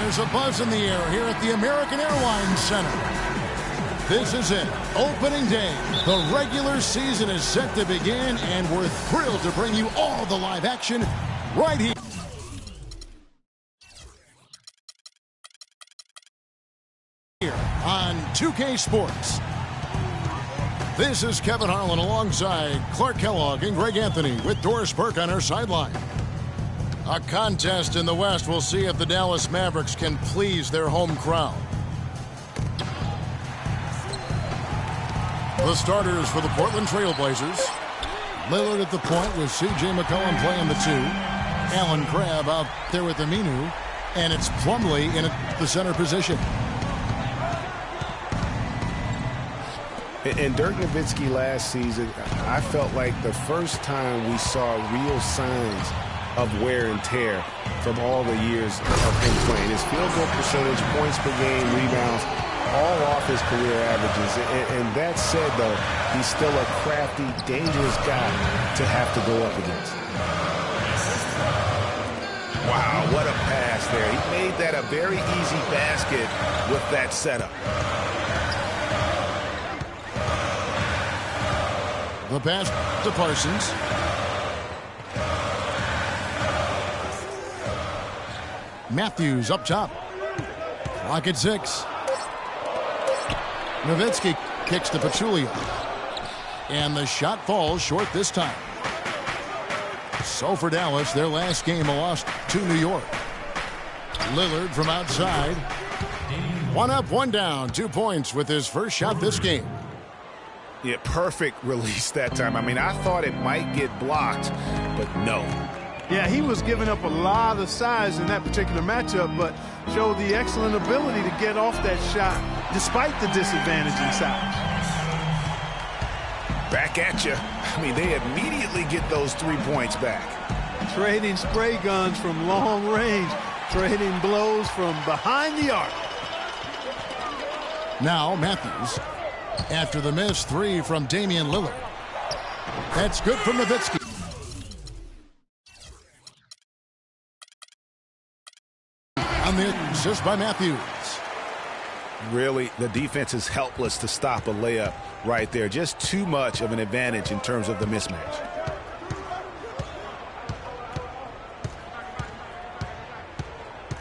There's a buzz in the air here at the American Airlines Center. This is it, opening day. The regular season is set to begin, and we're thrilled to bring you all the live action right here on 2K Sports. This is Kevin Harlan alongside Clark Kellogg and Greg Anthony with Doris Burke on our sideline. A contest in the West. We'll see if the Dallas Mavericks can please their home crowd. The starters for the Portland Trail Blazers. Lillard at the point with C.J. McCollum playing the 2. Allen Crabbe out there with Aminu. And it's Plumlee in the center position. And Dirk Nowitzki last season, I felt like the first time we saw real signs of wear and tear from all the years of him playing. His field goal percentage, points per game, rebounds, all off his career averages. And that said, though, he's still a crafty, dangerous guy to have to go up against. Wow, what a pass there. He made that a very easy basket with that setup. The pass to Parsons. Matthews up top. Clock at 6. Nowitzki kicks to Pachulia. And the shot falls short this time. So for Dallas, their last game a loss to New York. Lillard from outside. 1 up, 1 down. 2 points with his first shot this game. Yeah, perfect release that time. I mean, I thought it might get blocked, but no. Yeah, he was giving up a lot of size in that particular matchup, but showed the excellent ability to get off that shot despite the disadvantage in size. Back at you. I mean, they immediately get those 3 points back. Trading spray guns from long range, trading blows from behind the arc. Now Matthews. After the missed 3 from Damian Lillard. That's good from Nowitzki. On the assist by Matthews. Really, the defense is helpless to stop a layup right there. Just too much of an advantage in terms of the mismatch.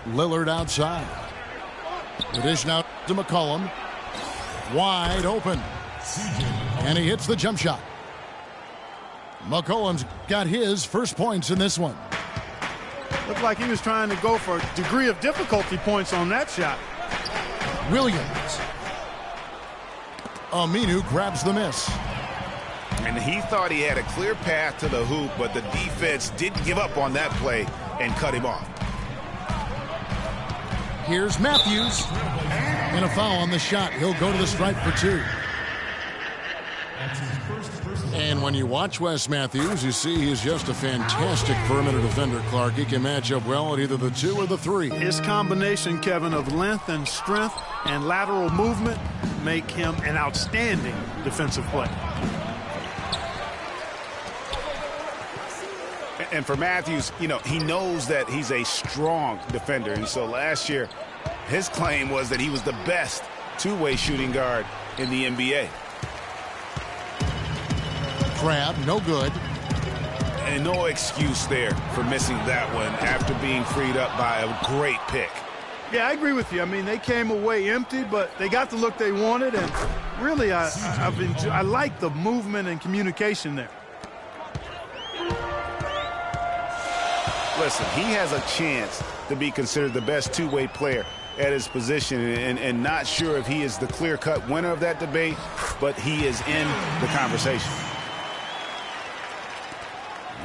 Lillard outside. The dish now to McCollum. Wide open. And he hits the jump shot. McCollum's got his first points in this one. Looked like he was trying to go for a degree of difficulty points on that shot. Williams. Aminu grabs the miss. And he thought he had a clear path to the hoop, but the defense didn't give up on that play and cut him off. Here's Matthews. And a foul on the shot. He'll go to the stripe for 2. And when you watch Wes Matthews, you see he's just a fantastic perimeter defender, Clark. He can match up well at either the 2 or the 3. His combination, Kevin, of length and strength and lateral movement make him an outstanding defensive player. And for Matthews, you know, he knows that he's a strong defender. And so last year, his claim was that he was the best two-way shooting guard in the NBA. Crabbe, no good. And no excuse there for missing that one after being freed up by a great pick. Yeah, I agree with you. I mean, they came away empty, but they got the look they wanted. And really, I like the movement and communication there. Listen, he has a chance to be considered the best two-way player at his position, and not sure if he is the clear-cut winner of that debate, but he is in the conversation.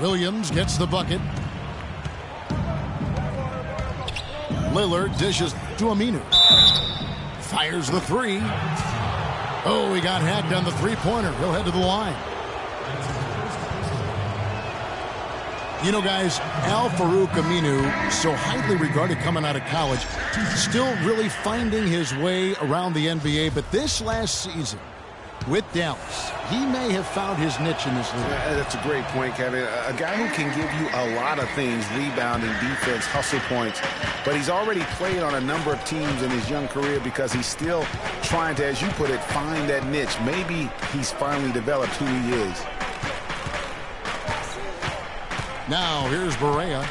Williams gets the bucket. Lillard dishes to Aminu. Fires the 3. Oh, he got hacked on the three-pointer. He'll head to the line. You know, guys, Al-Farouq Aminu, so highly regarded coming out of college, still really finding his way around the NBA. But this last season, with Dallas. He may have found his niche in this league. Yeah, that's a great point, Kevin. A guy who can give you a lot of things, rebounding, defense, hustle points, but he's already played on a number of teams in his young career because he's still trying to, as you put it, find that niche. Maybe he's finally developed who he is. Now here's Barea.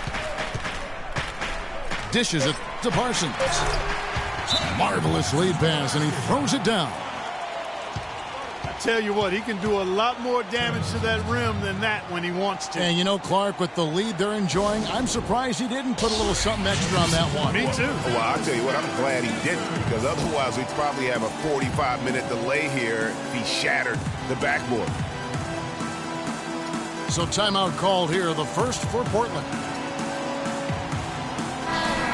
Dishes it to Parsons. Marvelous lead pass, and he throws it down. I tell you what, he can do a lot more damage to that rim than that when he wants to. And you know, Clark, with the lead they're enjoying, I'm surprised he didn't put a little something extra on that one. Me too. Well, I'll tell you what, I'm glad he didn't, because otherwise we'd probably have a 45-minute delay here if he shattered the backboard. So timeout called here, the first for Portland.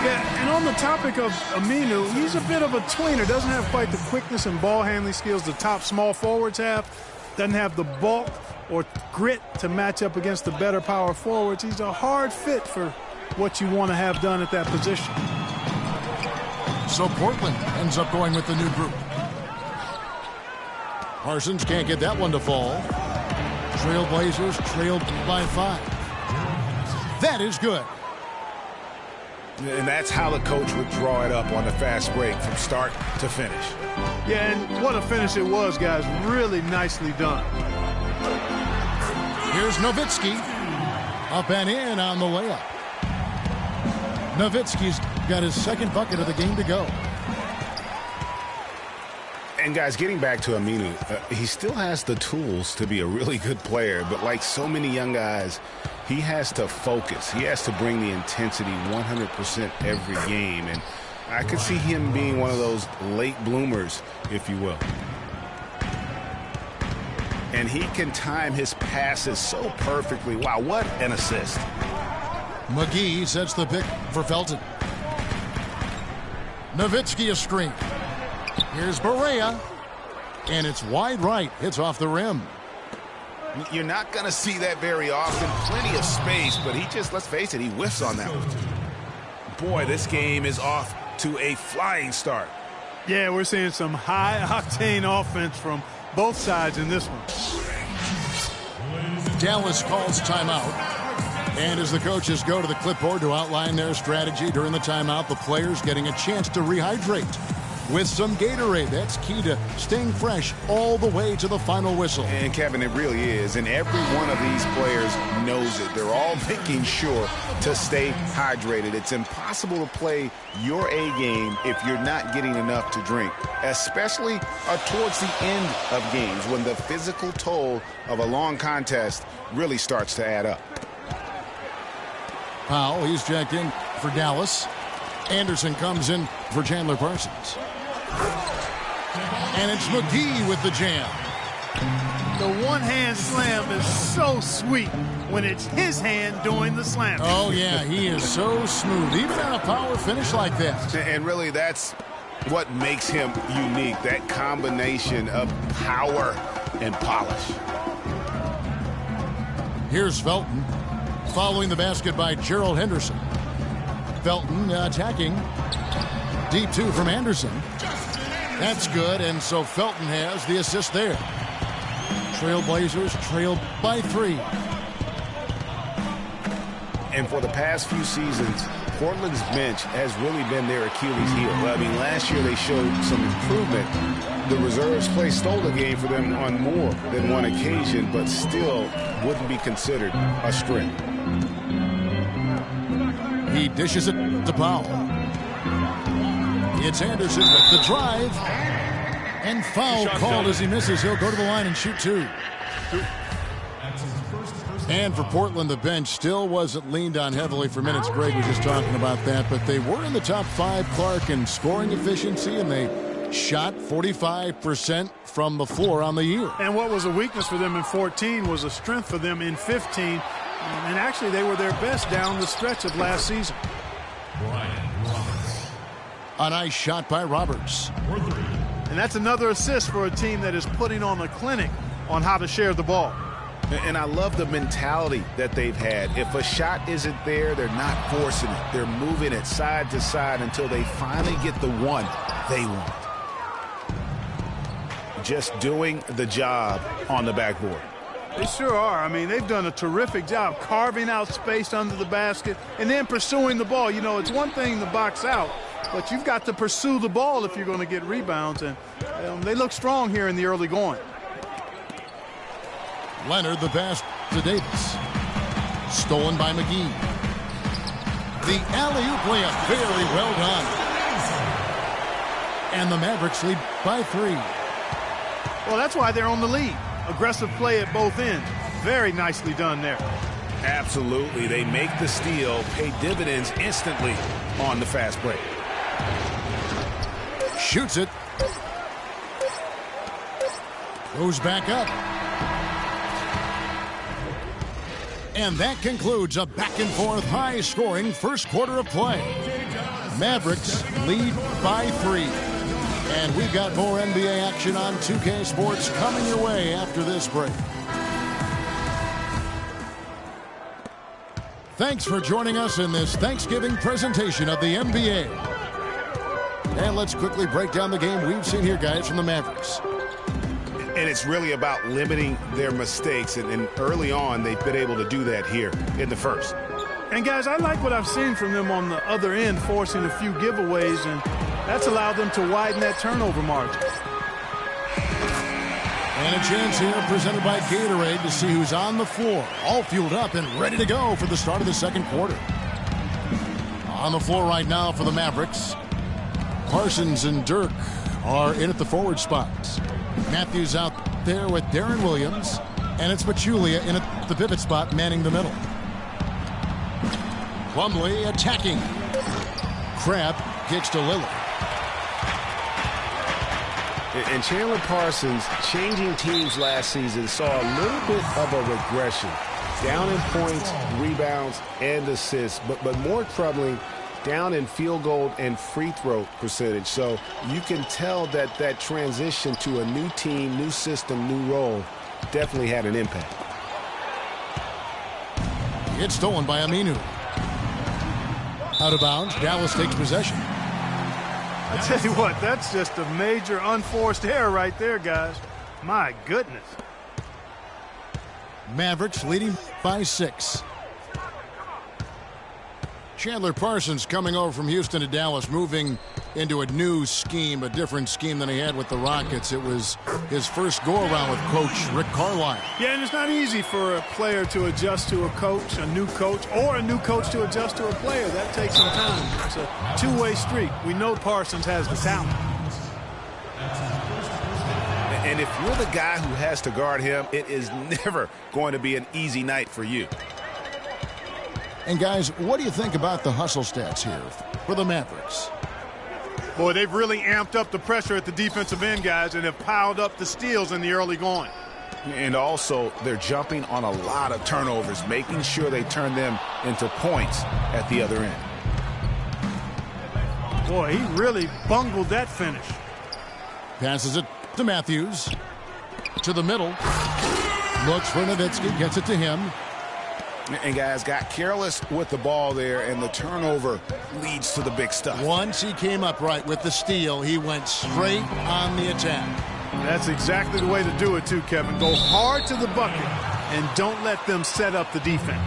Yeah, and on the topic of Aminu, he's a bit of a tweener. Doesn't have quite the quickness and ball handling skills the top small forwards have. Doesn't have the bulk or grit to match up against the better power forwards. He's a hard fit for what you want to have done at that position. So Portland ends up going with the new group. Parsons can't get that one to fall. Trailblazers trailed by 5. That is good. And that's how the coach would draw it up on the fast break from start to finish. Yeah, and what a finish it was, guys. Really nicely done. Here's Nowitzki. Up and in on the layup. Nowitzki's got his second bucket of the game to go. And guys, getting back to Aminu, he still has the tools to be a really good player, but like so many young guys, he has to focus. He has to bring the intensity 100% every game, and I could see him being one of those late bloomers, if you will. And he can time his passes so perfectly. Wow, what an assist. McGee sets the pick for Felton. Nowitzki a screen. Here's Barea, and it's wide right. Hits off the rim. You're not going to see that very often. Plenty of space, but he just, let's face it, he whiffs on that one. Boy, this game is off to a flying start. Yeah, we're seeing some high-octane offense from both sides in this one. Dallas calls timeout. And as the coaches go to the clipboard to outline their strategy during the timeout, the players getting a chance to rehydrate with some Gatorade. That's key to staying fresh all the way to the final whistle. And Kevin, it really is. And every one of these players knows it. They're all making sure to stay hydrated. It's impossible to play your A game if you're not getting enough to drink, especially towards the end of games when the physical toll of a long contest really starts to add up. Powell, he's checked in for Dallas. Anderson comes in for Chandler Parsons. And it's McGee with the jam. The one-hand slam is so sweet when it's his hand doing the slam. Oh, yeah, he is so smooth, even on a power finish like that. And really, that's what makes him unique, that combination of power and polish. Here's Felton, following the basket by Gerald Henderson. Felton attacking. Deep 2 from Anderson. That's good, and so Felton has the assist there. Trailblazers trailed by 3. And for the past few seasons, Portland's bench has really been their Achilles heel. I mean, last year they showed some improvement. The reserves play stole the game for them on more than one occasion, but still wouldn't be considered a strength. He dishes it to Powell. It's Anderson with the drive. And foul called as he misses. He'll go to the line and shoot 2. And for Portland, the bench still wasn't leaned on heavily for minutes. Greg was just talking about that. But they were in the top 5, Clark, in scoring efficiency, and they shot 45% from the floor on the year. And what was a weakness for them in 14 was a strength for them in 15. And actually, they were their best down the stretch of last season. A nice shot by Roberts. And that's another assist for a team that is putting on a clinic on how to share the ball. And I love the mentality that they've had. If a shot isn't there, they're not forcing it. They're moving it side to side until they finally get the one they want. just doing the job on the backboard. They sure are. I mean, they've done a terrific job carving out space under the basket and then pursuing the ball. You know, it's one thing to box out, but you've got to pursue the ball if you're going to get rebounds, and they look strong here in the early going. Leonard, the pass to Davis. Stolen by McGee. The alley-oop layup, very well done. And the Mavericks lead by 3. Well, that's why they're on the lead. Aggressive play at both ends. Very nicely done there. Absolutely. They make the steal, pay dividends instantly on the fast break. Shoots it. Goes back up. And that concludes a back-and-forth, high-scoring first quarter of play. Mavericks lead by 3. And we've got more NBA action on 2K Sports coming your way after this break. Thanks for joining us in this Thanksgiving presentation of the NBA. And let's quickly break down the game we've seen here, guys, from the Mavericks. And it's really about limiting their mistakes. And early on, they've been able to do that here in the first. And, guys, I like what I've seen from them on the other end, forcing a few giveaways, and that's allowed them to widen that turnover margin. And a chance here presented by Gatorade to see who's on the floor, all fueled up and ready to go for the start of the second quarter. On the floor right now for the Mavericks, Parsons and Dirk are in at the forward spots. Matthews out there with Darren Williams, and it's Pachulia in at the pivot spot, manning the middle. Plumlee attacking. Crabbe kicks to Lillard. And Chandler Parsons, changing teams last season, saw a little bit of a regression. Down in points, rebounds, and assists, but more troubling, down in field goal and free throw percentage. So you can tell that that transition to a new team, new system, new role definitely had an impact. It's stolen by Aminu. Out of bounds, Dallas takes possession. I tell you what, that's just a major unforced error right there, guys. My goodness. Mavericks leading by 6. Chandler Parsons coming over from Houston to Dallas, moving into a new scheme, a different scheme than he had with the Rockets. It was his first go-around with Coach Rick Carlisle. Yeah, and it's not easy for a player to adjust to a coach, a new coach, or a new coach to adjust to a player. That takes some time. It's a two-way street. We know Parsons has the talent. And if you're the guy who has to guard him, it is never going to be an easy night for you. And, guys, what do you think about the hustle stats here for the Mavericks? Boy, they've really amped up the pressure at the defensive end, guys, and have piled up the steals in the early going. And also, they're jumping on a lot of turnovers, making sure they turn them into points at the other end. Boy, he really bungled that finish. Passes it to Matthews. To the middle. Looks for Nowitzki, gets it to him. And guys got careless with the ball there, and the turnover leads to the big stuff. Once he came up right with the steal, he went straight on the attack. That's exactly the way to do it too, Kevin. Go hard to the bucket and don't let them set up the defense.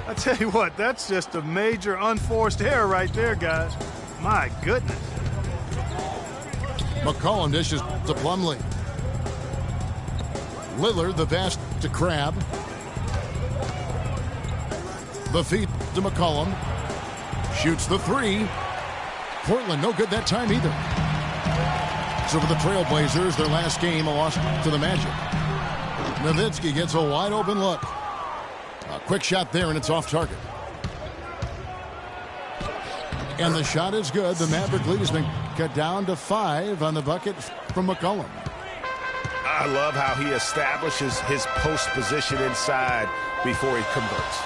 I tell you what, that's just a major unforced error right there, guys. My goodness. McCollum dishes to Plumlee. Lillard, the pass to Crabbe. The feed to McCollum. Shoots the 3. Portland, no good that time either. So for the Trailblazers, their last game, a loss to the Magic. Nowitzki gets a wide open look. A quick shot there, and it's off target. And the shot is good. The Maverick lead has been cut down to 5 on the bucket from McCollum. I love how he establishes his post position inside before he converts.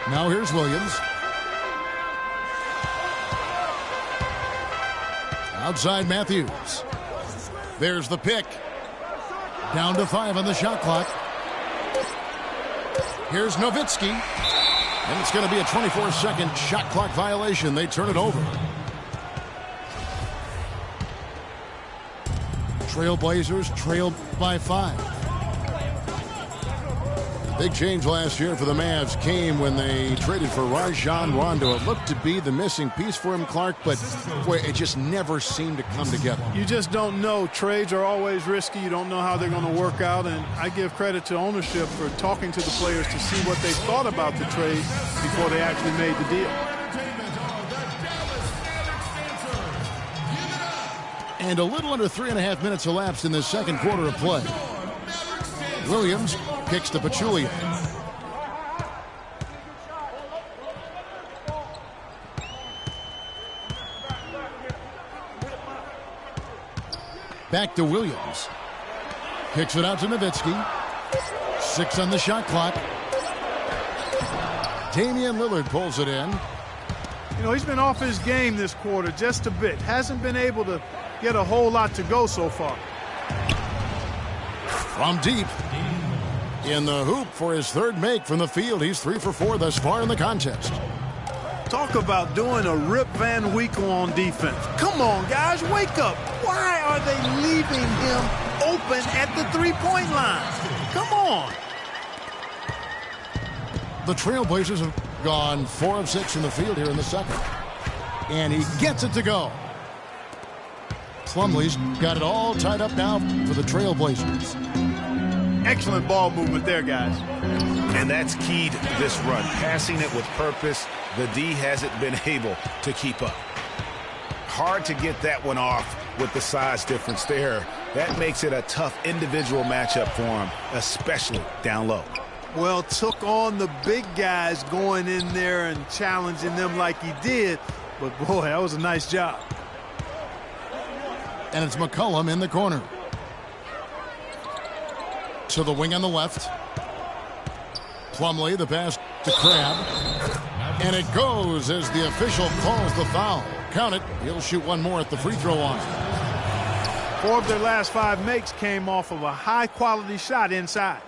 Now here's Williams. Outside Matthews. There's the pick. Down to 5 on the shot clock. Here's Nowitzki. And it's going to be a 24-second shot clock violation. They turn it over. Trailblazers trailed by 5. Big change last year for the Mavs came when they traded for Rajon Rondo. It looked to be the missing piece for him, Clark, but boy, it just never seemed to come together. You just don't know. Trades are always risky. You don't know how they're going to work out, and I give credit to ownership for talking to the players to see what they thought about the trade before they actually made the deal. And a little under 3.5 minutes elapsed in the second quarter of play. Williams kicks to Pachulia. Back to Williams. Kicks it out to Nowitzki. 6 on the shot clock. Damian Lillard pulls it in. You know, he's been off his game this quarter just a bit. Hasn't been able to get a whole lot to go so far. From deep. In the hoop for his third make from the field. He's 3 for 4 thus far in the contest. Talk about doing a Rip Van Winkle on defense. Come on, guys, wake up. Why are they leaving him open at the three-point line? Come on. The Trailblazers have gone 4 of 6 from the field here in the second. And he gets it to go. Plumlee's got it all tied up now for the Trailblazers. Excellent ball movement there, guys. And that's key to this run. Passing it with purpose. The D hasn't been able to keep up. Hard to get that one off with the size difference there. That makes it a tough individual matchup for him, especially down low. Well, took on the big guys going in there and challenging them like he did. But, boy, that was a nice job. And it's McCollum in the corner. To the wing on the left. Plumlee, the pass to Crabbe. And it goes as the official calls the foul. Count it. He'll shoot one more at the free throw line. 4 of their last 5 makes came off of a high-quality shot inside.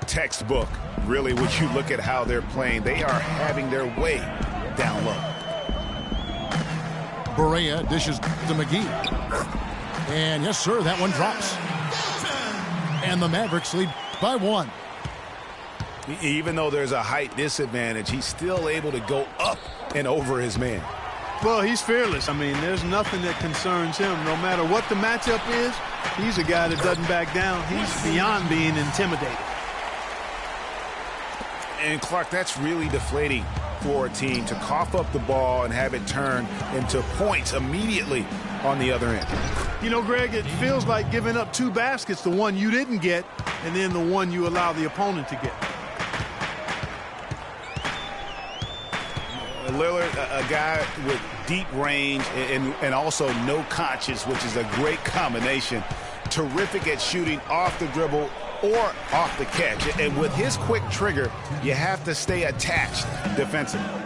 Textbook. Really, when you look at how they're playing, they are having their way down low. Barea dishes to McGee. And yes, sir, that one drops. And the Mavericks lead by 1. Even though there's a height disadvantage, he's still able to go up and over his man. Well, he's fearless. I mean, there's nothing that concerns him. No matter what the matchup is, he's a guy that doesn't back down. He's beyond being intimidated. And, Clark, that's really deflating for a team to cough up the ball and have it turn into points immediately on the other end. You know, Greg, it feels like giving up 2 baskets, the one you didn't get, and then the one you allow the opponent to get. Lillard, a guy with deep range and also no conscience, which is a great combination. Terrific at shooting off the dribble or off the catch. And with his quick trigger, you have to stay attached defensively.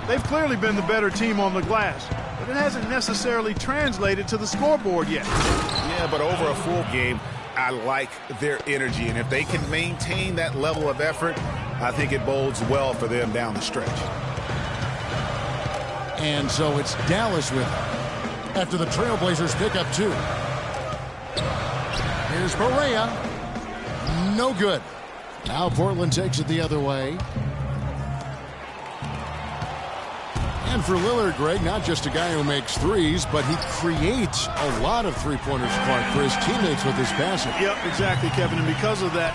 They've clearly been the better team on the glass, but it hasn't necessarily translated to the scoreboard yet. Yeah, but over a full game, I like their energy. And if they can maintain that level of effort, I think it bodes well for them down the stretch. And so it's Dallas with it after the Trailblazers pick up 2. Here's Barea. No good. Now Portland takes it the other way. And for Lillard, Greg, not just a guy who makes threes, but he creates a lot of three-pointers, Clark, for his teammates with his passing. Yep, exactly, Kevin. And because of that,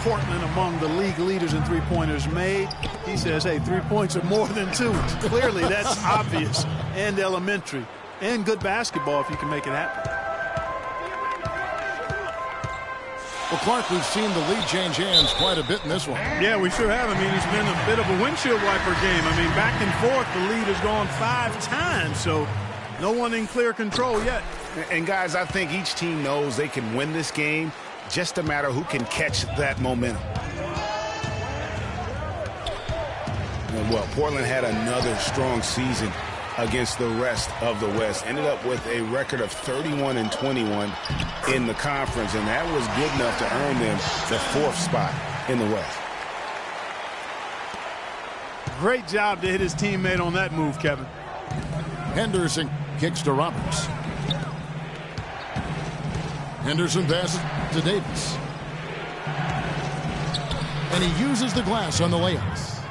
Portland among the league leaders in three-pointers made. He says, hey, 3 points are more than 2. Clearly, that's obvious and elementary. And good basketball if you can make it happen. Well, Clark, we've seen the lead change hands quite a bit in this one. Yeah, we sure have. I mean, it's been a bit of a windshield wiper game. I mean, back and forth, the lead has gone 5 times, so no one in clear control yet. And, guys, I think each team knows they can win this game. Just a matter who can catch that momentum. Well, Portland had another strong season against the rest of the West. Ended up with a record of 31-21 in the conference, and that was good enough to earn them the 4th spot in the West. Great job to hit his teammate on that move, Kevin. Henderson kicks to Roberts. Henderson passes to Davis. And he uses the glass on the layups.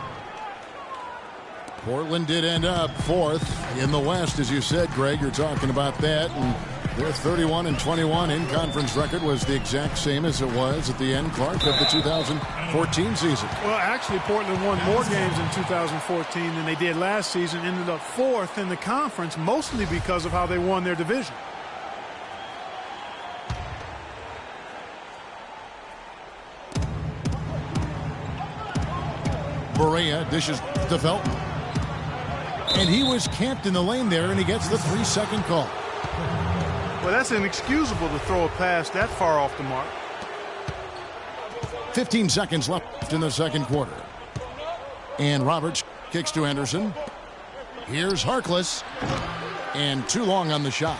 Portland did end up 4th in the West, as you said, Greg. You're talking about that. And their 31-21 in-conference record was the exact same as it was at the end, Clark, of the 2014 season. Well, actually, Portland won more games in 2014 than they did last season. Ended up 4th in the conference, mostly because of how they won their division. Berea dishes to Felton. And he was camped in the lane there, and he gets the 3-second call. Well, that's inexcusable to throw a pass that far off the mark. 15 seconds left in the second quarter. And Roberts kicks to Henderson. Here's Harkless. And too long on the shot.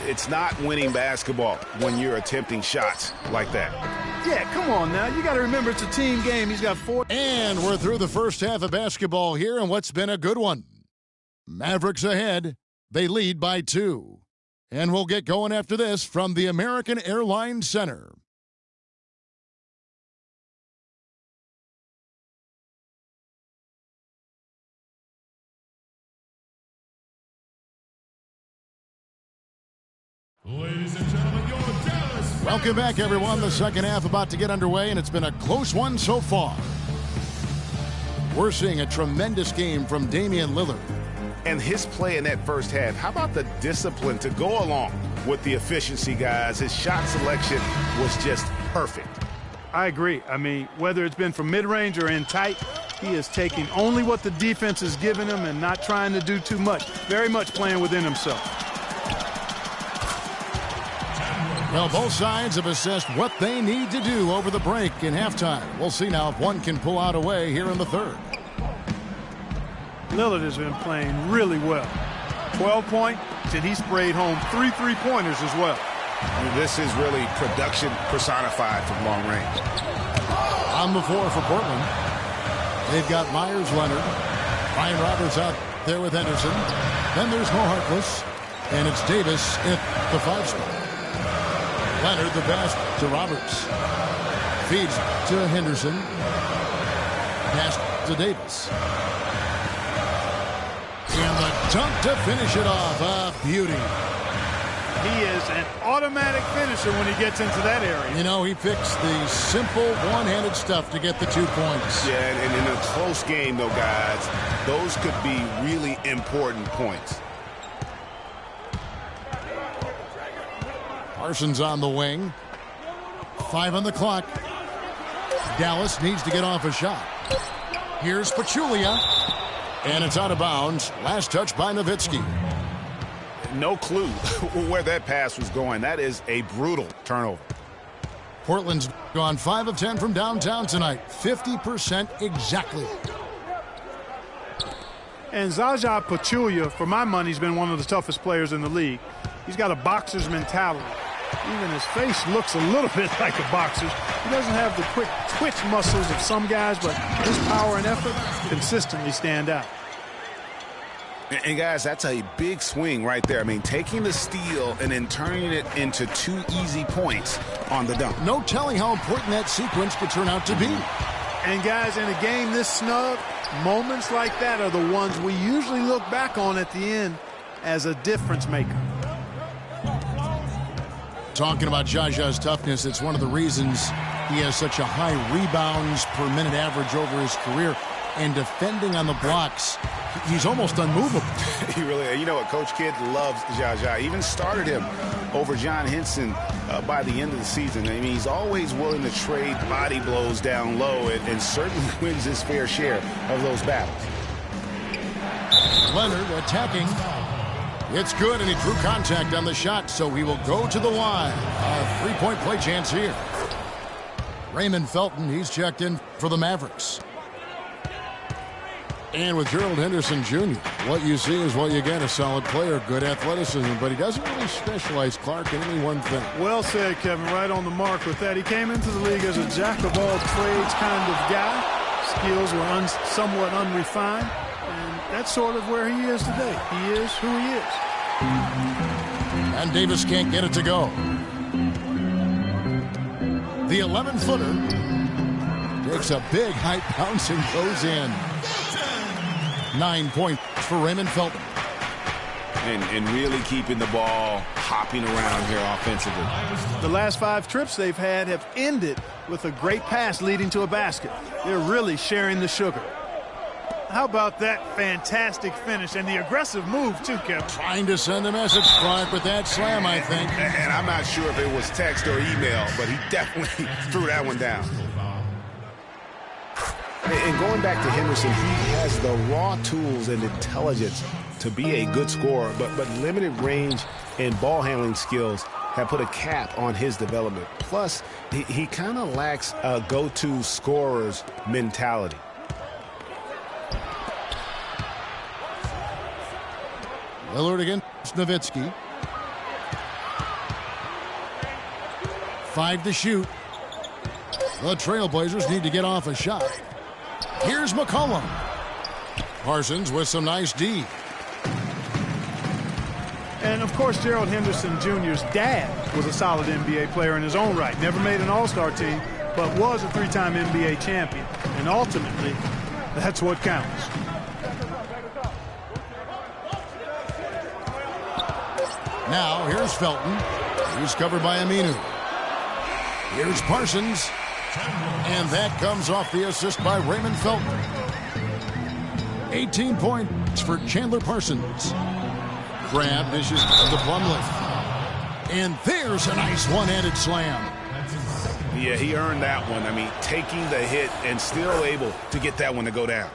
It's not winning basketball when you're attempting shots like that. Yeah, come on now. You got to remember it's a team game. He's got 4. And we're through the first half of basketball here, and what's been a good one. Mavericks ahead. They lead by 2. And we'll get going after this from the American Airlines Center. Ladies and gentlemen, your Dallas. Welcome back, everyone. The second half about to get underway, and it's been a close one so far. We're seeing a tremendous game from Damian Lillard. And his play in that first half, how about the discipline to go along with the efficiency, guys? His shot selection was just perfect. I agree. I mean, whether it's been from mid-range or in tight, he is taking only what the defense is giving him and not trying to do too much. Very much playing within himself. Well, both sides have assessed what they need to do over the break in halftime. We'll see now if one can pull out a way here in the third. Lillard has been playing really well. 12 points, and he sprayed home 3 3-pointers as well. This is really production personified from long range. On the floor for Portland, they've got Myers, Leonard, Ryan Roberts out there with Henderson. Then there's Mo Harkless, and it's Davis at the 5 spot. Leonard the pass to Roberts. Feeds to Henderson. Pass to Davis. And the dunk to finish it off. A beauty. He is an automatic finisher when he gets into that area. You know, he picks the simple one-handed stuff to get the 2 points. Yeah, and in a close game, though, guys, those could be really important points. Parsons on the wing. 5 on the clock. Dallas needs to get off a shot. Here's Pachulia. And it's out of bounds. Last touch by Nowitzki. No clue where that pass was going. That is a brutal turnover. Portland's gone 5 of 10 from downtown tonight. 50% exactly. And Zaza Pachulia, for my money, has been one of the toughest players in the league. He's got a boxer's mentality. Even his face looks a little bit like a boxer's. He doesn't have the quick twitch muscles of some guys, but his power and effort consistently stand out. And guys, that's a big swing right there. I mean, taking the steal and then turning it into 2 easy points on the dunk. No telling how important that sequence could turn out to be. And guys, in a game this snug, moments like that are the ones we usually look back on at the end as a difference maker. Talking about Jaja's toughness, it's one of the reasons he has such a high rebounds per minute average over his career. And defending on the blocks, he's almost unmovable. He really, you know what, Coach Kidd loves Jaja. Even started him over John Henson by the end of the season. I mean, he's always willing to trade body blows down low and certainly wins his fair share of those battles. Leonard attacking. It's good, and he drew contact on the shot, so he will go to the line. A 3-point play chance here. Raymond Felton, he's checked in for the Mavericks. And with Gerald Henderson Jr., what you see is what you get. A solid player, good athleticism, but he doesn't really specialize, Clark, in any one thing. Well said, Kevin. Right on the mark with that. He came into the league as a jack-of-all-trades kind of guy. Skills were somewhat unrefined, and that's sort of where he is today. He is who he is. And Davis can't get it to go. The 11-footer takes a big high bounce and goes in. 9 points for Raymond Felton. And really keeping the ball hopping around here offensively. The last 5 trips they've had have ended with a great pass leading to a basket. They're really sharing the sugar. How about that fantastic finish and the aggressive move, too, Kevin? Trying to send a message, Clark, with that slam, I think. And I'm not sure if it was text or email, but he definitely threw that one down. And going back to Henderson, he has the raw tools and intelligence to be a good scorer, but limited range and ball handling skills have put a cap on his development. Plus, he kind of lacks a go-to scorer's mentality. Lillard against Nowitzki. 5 to shoot. The Trailblazers need to get off a shot. Here's McCollum. Parsons with some nice D. And, of course, Gerald Henderson Jr.'s dad was a solid NBA player in his own right. Never made an all-star team, but was a 3-time NBA champion. And ultimately, that's what counts. Now, here's Felton. He's covered by Aminu. Here's Parsons. And that comes off the assist by Raymond Felton. 18 points for Chandler Parsons. Grab dishes to Plumlee. And there's a nice one-handed slam. Yeah, he earned that one. I mean, taking the hit and still able to get that one to go down.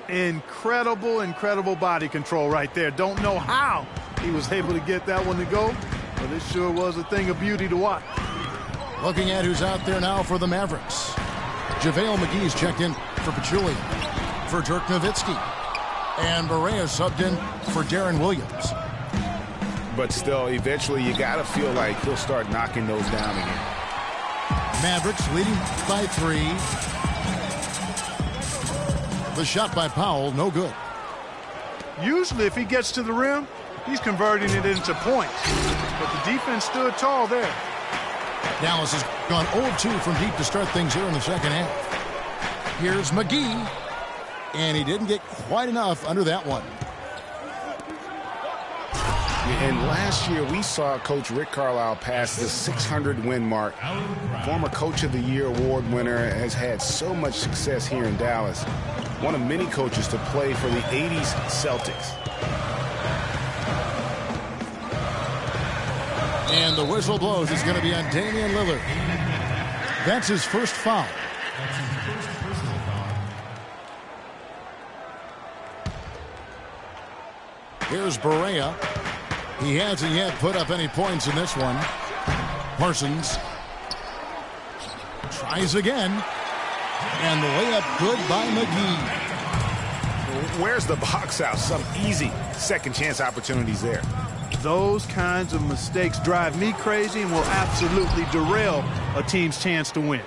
Incredible body control right there. Don't know how he was able to get that one to go, but it sure was a thing of beauty to watch. Looking at who's out there now for the Mavericks. JaVale McGee's checked in for Pachulia, for Dirk Nowitzki, and Barea subbed in for Darren Williams. But still, eventually you got to feel like he'll start knocking those down again. Mavericks leading by 3. The shot by Powell, no good. Usually if he gets to the rim, he's converting it into points. But the defense stood tall there. Dallas has gone 0-2 from deep to start things here in the second half. Here's McGee. And he didn't get quite enough under that one. And last year we saw Coach Rick Carlisle pass the 600-win mark. Former Coach of the Year award winner, has had so much success here in Dallas. One of many coaches to play for the 80s Celtics. And the whistle blows. It's going to be on Damian Lillard. That's his first foul. Here's Barea. He hasn't yet put up any points in this one. Parsons tries again. And the layup good by McGee. Where's the box out? Some easy second chance opportunities there. Those kinds of mistakes drive me crazy and will absolutely derail a team's chance to win.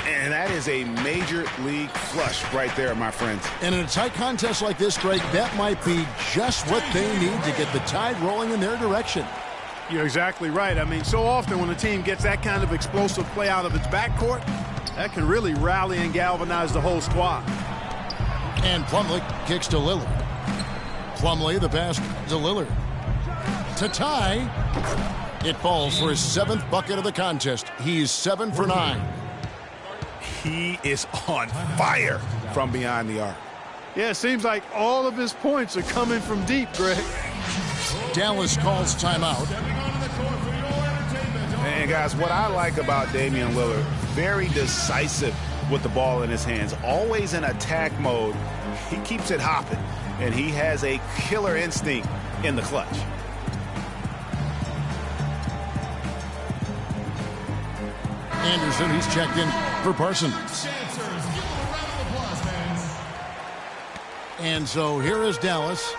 And that is a major league flush right there, my friends. And in a tight contest like this, Greg, that might be just what they need to get the tide rolling in their direction. You're exactly right. I mean, so often when a team gets that kind of explosive play out of its backcourt, that can really rally and galvanize the whole squad. And Plumlee kicks to Lillard. Plumlee, the pass to Lillard. To tie. It falls for his 7th bucket of the contest. He's 7 for 9. He is on fire from beyond the arc. Yeah, it seems like all of his points are coming from deep, Greg. Dallas calls timeout. And guys, what I like about Damian Lillard, very decisive with the ball in his hands, always in attack mode. He keeps it hopping, and he has a killer instinct in the clutch. Anderson, he's checked in for Parsons. And so here is Dallas.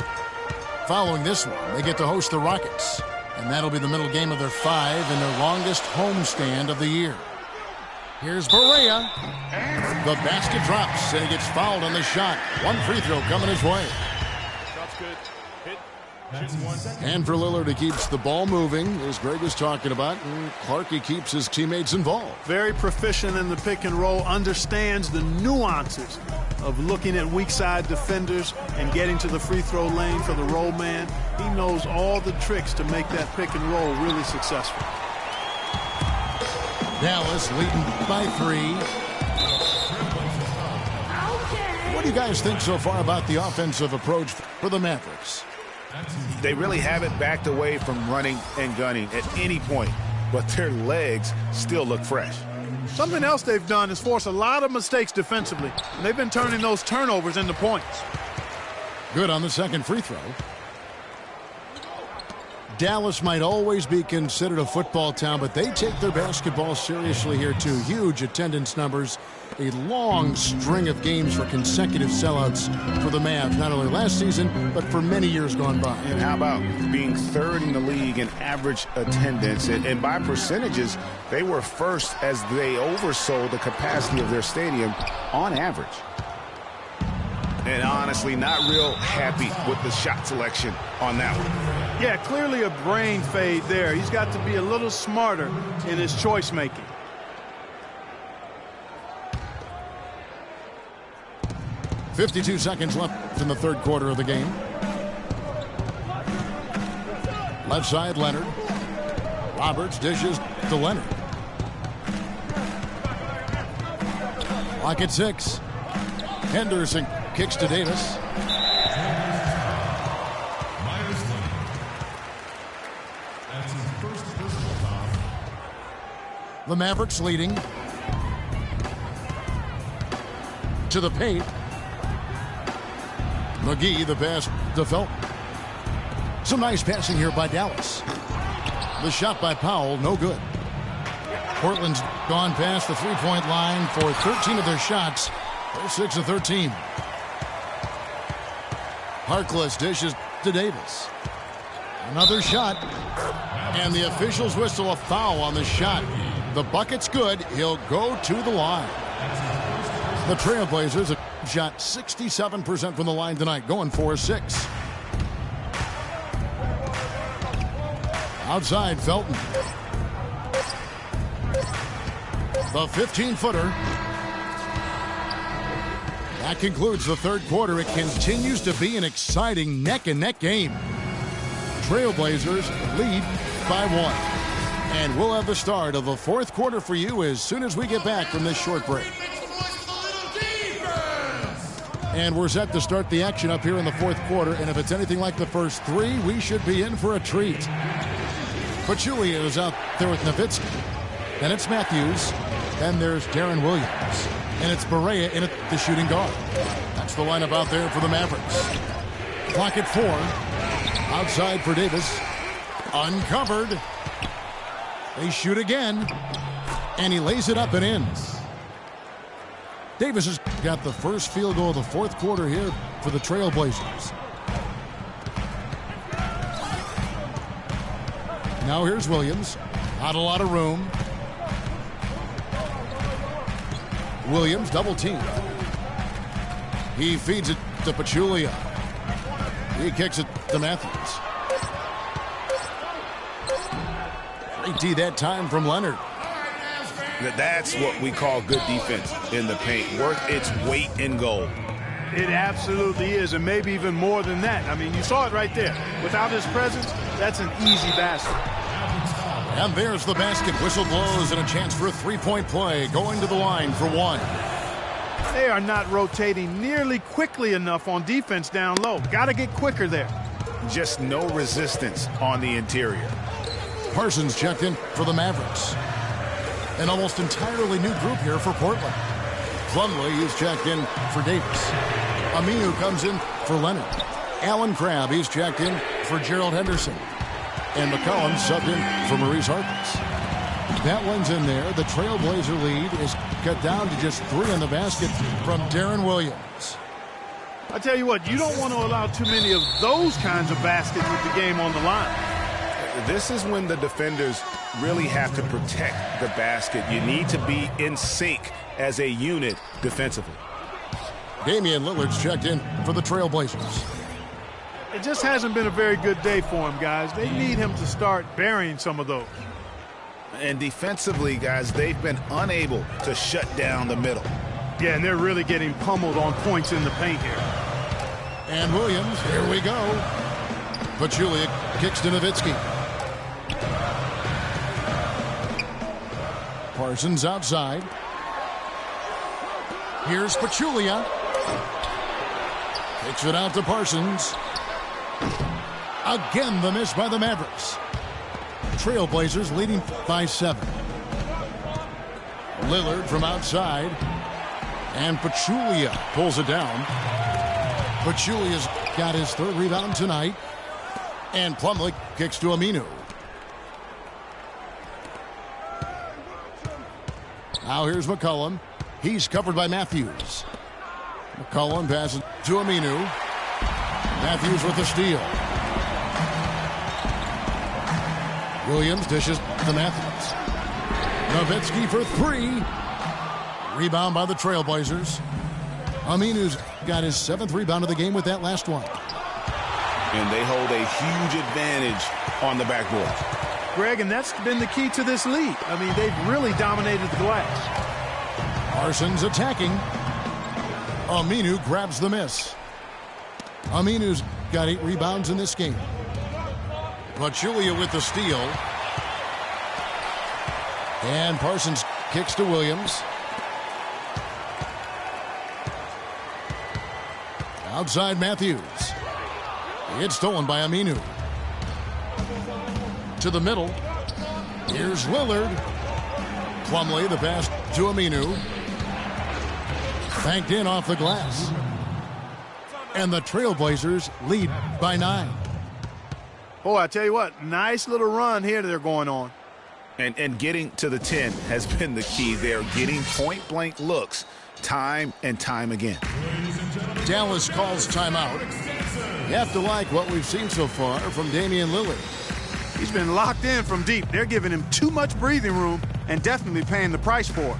Following this one, they get to host the Rockets. And that'll be the middle game of their 5 and their longest homestand of the year. Here's Barea. The basket drops, and he gets fouled on the shot. One free throw coming his way. Shot's good. Hit. And for Lillard, he keeps the ball moving, as Greg was talking about. And Clark, he keeps his teammates involved. Very proficient in the pick and roll, understands the nuances of looking at weak side defenders and getting to the free throw lane for the roll man. He knows all the tricks to make that pick and roll really successful. Dallas leading by 3. What do you guys think so far about the offensive approach for the Mavericks? They really haven't backed away from running and gunning at any point, but their legs still look fresh. Something else they've done is force a lot of mistakes defensively, and they've been turning those turnovers into points. Good on the second free throw. Dallas might always be considered a football town, but they take their basketball seriously here too. Huge attendance numbers, a long string of games for consecutive sellouts for the Mavs, not only last season, but for many years gone by. And how about being third in the league in average attendance? And by percentages, they were first as they oversold the capacity of their stadium on average. And honestly, not real happy with the shot selection on that one. Yeah, clearly a brain fade there. He's got to be a little smarter in his choice making. .52 seconds left in the third quarter of the game. Left side, Leonard. Roberts dishes to Leonard. Clock at 6. Henderson kicks to Davis. The Mavericks leading. To the paint. McGee, the pass to Felton. Some nice passing here by Dallas. The shot by Powell, no good. Portland's gone past the three-point line for 13 of their shots. They're 6 of 13. Harkless dishes to Davis. Another shot. And the officials whistle a foul on the shot. The bucket's good. He'll go to the line. The Trailblazers have shot 67% from the line tonight, going 4-6. Outside, Felton. The 15-footer. That concludes the third quarter. It continues to be an exciting neck-and-neck game. Trailblazers lead by 1. And we'll have the start of the fourth quarter for you as soon as we get back from this short break. And we're set to start the action up here in the fourth quarter. And if it's anything like the first 3, we should be in for a treat. Pachulia is out there with Nowitzki. Then it's Matthews. Then there's Darren Williams. And it's Barea in at the shooting guard. That's the lineup out there for the Mavericks. Clock at 4. Outside for Davis. Uncovered. They shoot again. And he lays it up and in. Davis has got the first field goal of the fourth quarter here for the Trailblazers. Now here's Williams. Not a lot of room. Williams double team. He feeds it to Pachulia. He kicks it to Matthews. Great D that time from Leonard. That's what we call good defense in the paint. Worth its weight in gold. It absolutely is, and maybe even more than that. I mean, you saw it right there. Without his presence, that's an easy basket. And there's the basket. Whistle blows and a chance for a three-point play. Going to the line for 1. They are not rotating nearly quickly enough on defense down low. Got to get quicker there. Just no resistance on the interior. Parsons checked in for the Mavericks. An almost entirely new group here for Portland. Plumlee is checked in for Davis. Aminu comes in for Leonard. Alan Crabb, he's checked in for Gerald Henderson. And McCollum subbed in for Maurice Harkless. That one's in there. The Trailblazer lead is cut down to just 3 in the basket from Darren Williams. I tell you what, you don't want to allow too many of those kinds of baskets with the game on the line. This is when the defenders really have to protect the basket. You need to be in sync as a unit defensively. Damian Lillard's checked in for the Trailblazers. It just hasn't been a very good day for him, guys. They need him to start burying some of those. And defensively, guys, they've been unable to shut down the middle. Yeah, and they're really getting pummeled on points in the paint here. And Williams, here we go. Pachulia kicks to Nowitzki. Parsons outside. Here's Pachulia. Kicks it out to Parsons. Again, the miss by the Mavericks. Trailblazers leading by 7. Lillard from outside. And Pachulia pulls it down. Pachulia's got his 3rd rebound tonight. And Plumlee kicks to Aminu. Now here's McCollum. He's covered by Matthews. McCollum passes to Aminu. Matthews with the steal. Williams dishes to Matthews. Nowitzki for 3. Rebound by the Trailblazers. Aminu's got his 7th rebound of the game with that last one. And they hold a huge advantage on the backboard. Greg, and that's been the key to this lead. I mean, they've really dominated the glass. Parsons attacking. Aminu grabs the miss. Aminu's got 8 rebounds in this game. Pachulia with the steal. And Parsons kicks to Williams. Outside Matthews. It's stolen by Aminu. To the middle. Here's Lillard. Plumlee, the pass to Aminu. Banked in off the glass. And the Trailblazers lead by 9. Boy, I tell you what, nice little run here they're going on. And getting to the 10 has been the key. They're getting point-blank looks time and time again. Dallas calls timeout. You have to like what we've seen so far from Damian Lillard. He's been locked in from deep. They're giving him too much breathing room and definitely paying the price for it.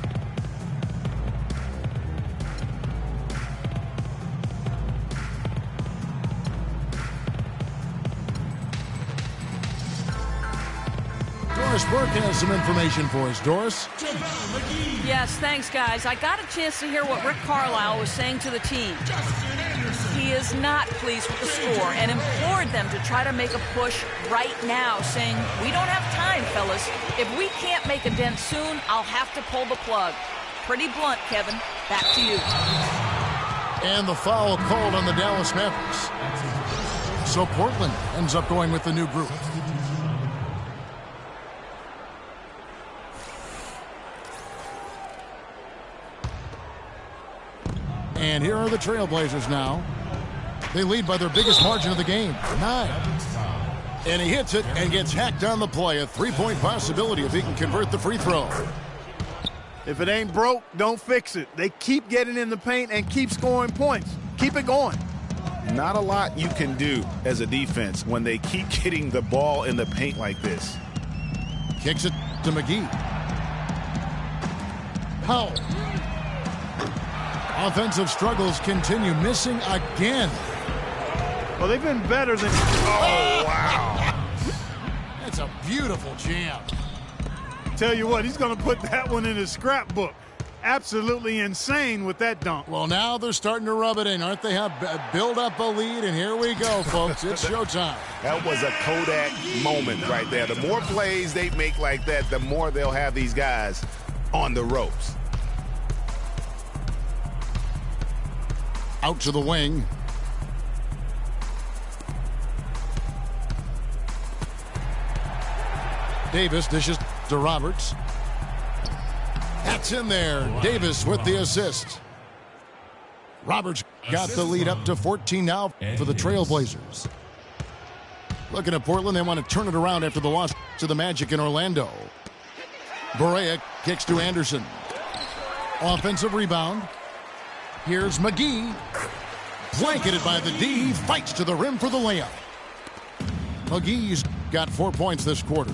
Doris Burke has some information for us. Doris? Yes, thanks, guys. I got a chance to hear what Rick Carlisle was saying to the team. He is not pleased with the score and implored them to try to make a push right now, saying, "We don't have time, fellas. If we can't make a dent soon, I'll have to pull the plug." Pretty blunt, Kevin. Back to you. And the foul called on the Dallas Mavericks. So Portland ends up going with the new group. And here are the Trailblazers now. They lead by their biggest margin of the game, 9. And he hits it and gets hacked on the play. A 3-point possibility if he can convert the free throw. If it ain't broke, don't fix it. They keep getting in the paint and keep scoring points. Keep it going. Not a lot you can do as a defense when they keep getting the ball in the paint like this. Kicks it to McGee. Powell. Offensive struggles continue, missing again. Well, they've been better than... Oh, wow. That's a beautiful jam. Tell you what, he's going to put that one in his scrapbook. Absolutely insane with that dunk. Well, now they're starting to rub it in, aren't they? Build up a lead, and here we go, folks. It's showtime. That was a Kodak moment right there. The more plays they make like that, the more they'll have these guys on the ropes. Out to the wing. Davis dishes to Roberts. That's in there. Davis with the assist. Roberts got the lead up to 14 now for the Trailblazers. Looking at Portland, they want to turn it around after the loss to the Magic in Orlando. Barea kicks to Anderson. Offensive rebound. Here's McGee. Blanketed by the D. Fights to the rim for the layup. McGee's got 4 points this quarter.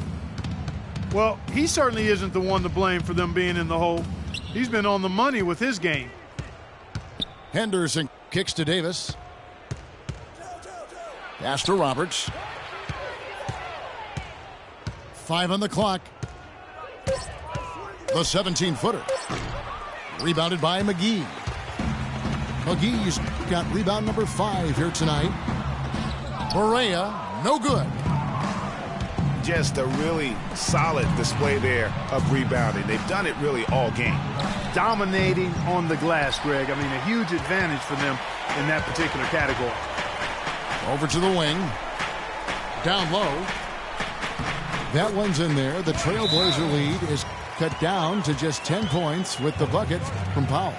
Well, he certainly isn't the one to blame for them being in the hole. He's been on the money with his game. Pass to Roberts. 5 on the clock. The 17-footer. Rebounded by McGee. McGee's got rebound number 5 here tonight. Perea, no good. Just a really solid display there of rebounding. They've done it really all game. Dominating on the glass, Greg. I mean, a huge advantage for them in that particular category. Over to the wing. Down low. That one's in there. The Trailblazer lead is cut down to just 10 points with the bucket from Powell.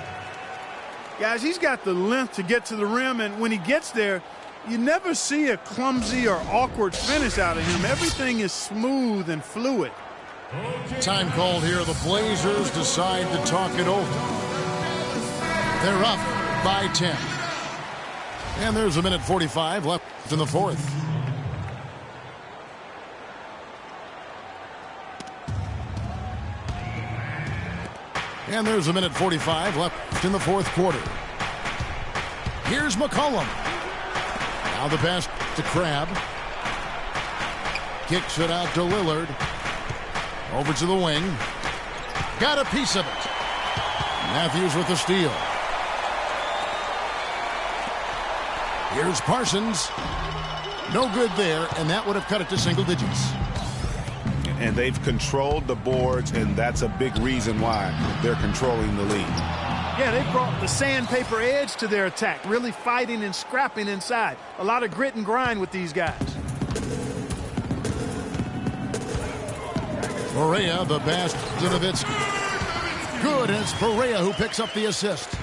Guys, he's got the length to get to the rim, and when he gets there, you never see a clumsy or awkward finish out of him. Everything is smooth and fluid. Time called here. The Blazers decide to talk it over. They're up by 10. And there's a minute 45 left in the fourth. And there's a minute 45 left in the fourth quarter. Here's McCollum. Now the pass to Crabbe. Kicks it out to Lillard. Over to the wing. Got a piece of it. Matthews with the steal. Here's Parsons. No good there, and that would have cut it to single digits. And they've controlled the boards, and that's a big reason why they're controlling the lead. Yeah, they brought the sandpaper edge to their attack, really fighting and scrapping inside. A lot of grit and grind with these guys. Perea, the pass to Nowitzki. Good, and it's Perea who picks up the assist.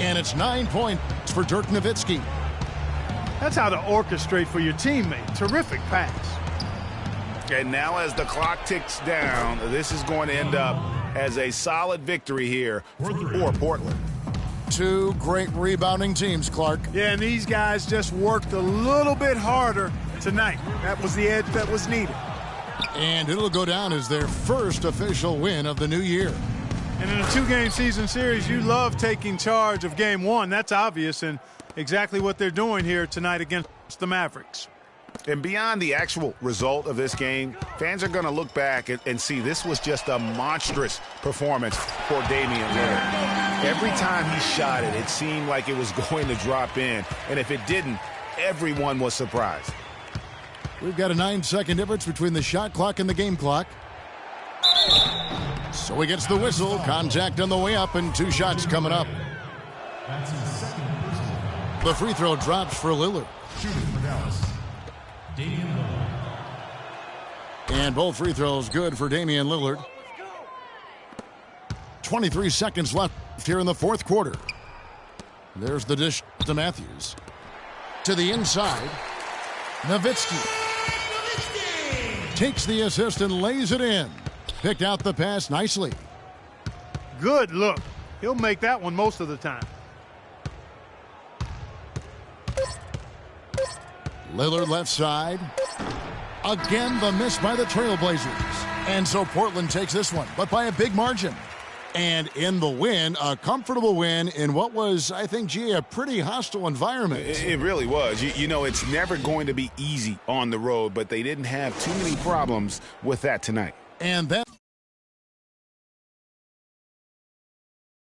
And it's 9 points for Dirk Nowitzki. That's how to orchestrate for your teammate. Terrific pass. And now as the clock ticks down, this is going to end up as a solid victory here for Portland. Two great rebounding teams, Clark. Yeah, and these guys just worked a little bit harder tonight. That was the edge that was needed. And it'll go down as their first official win of the new year. And in a two-game season series, you love taking charge of game one. That's obvious, and exactly what they're doing here tonight against the Mavericks. And beyond the actual result of this game, fans are going to look back and see this was just a monstrous performance for Damian Lillard. Every time he shot it, it seemed like it was going to drop in. And if it didn't, everyone was surprised. We've got a 9-second difference between the shot clock and the game clock. So he gets the whistle. Contact on the way up, and 2 shots coming up. The free throw drops for Lillard. Shooting for Dallas, Damian Lillard. And both free throws good for Damian Lillard. 23 seconds left here in the fourth quarter. There's the dish to Matthews. To the inside. Nowitzki takes the assist and lays it in. Picked out the pass nicely. Good look. He'll make that one most of the time. Lillard left side. Again, the miss by the Trailblazers. And so Portland takes this one, but by a big margin. And in the win, a comfortable win in what was, I think, G, a pretty hostile environment. It really was. You know, it's never going to be easy on the road, but they didn't have too many problems with that tonight. And that